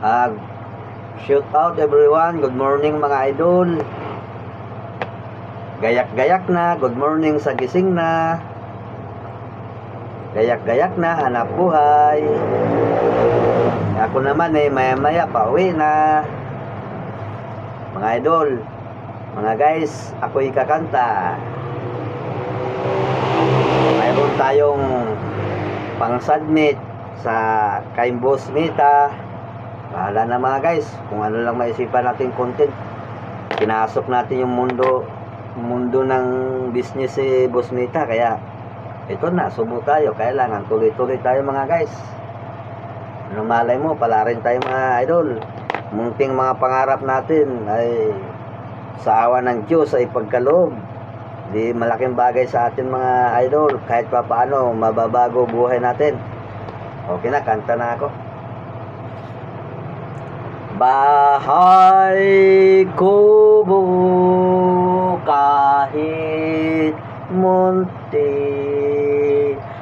Uh, Shout out everyone. Good morning mga idol. Gayak-gayak na. Good morning sa gising na. Gayak-gayak na. Hanap buhay. Ako naman maya-maya pauwi na. Mga idol. Mga guys, ako'y kakanta. Mayroon tayong pang-submit sa kay Boss Mita. Bahala na mga guys, kung ano lang maisipan natin content. Pinasok natin yung mundo ng business si Boss Mita, kaya ito na, subo tayo. Kailangan tuloy-tuloy tayo mga guys. Ano malay mo, pala rin tayo mga idol. Munting mga pangarap natin ay sa awa ng Diyos ay pagkaloob. Di malaking bagay sa atin mga idol. Kahit pa paano, mababago buhay natin. Okay na, kanta na ako. Bahay kubo kahit munti,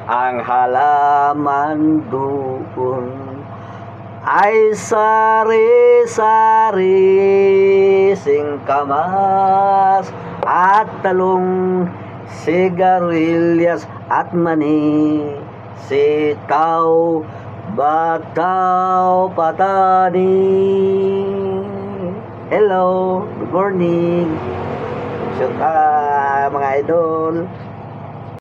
ang halaman doon ay sari-sari, singkamas at talong, sigarilyas at mani, sitaw, bataw, patani. Hello, good morning. Shout out mga idol.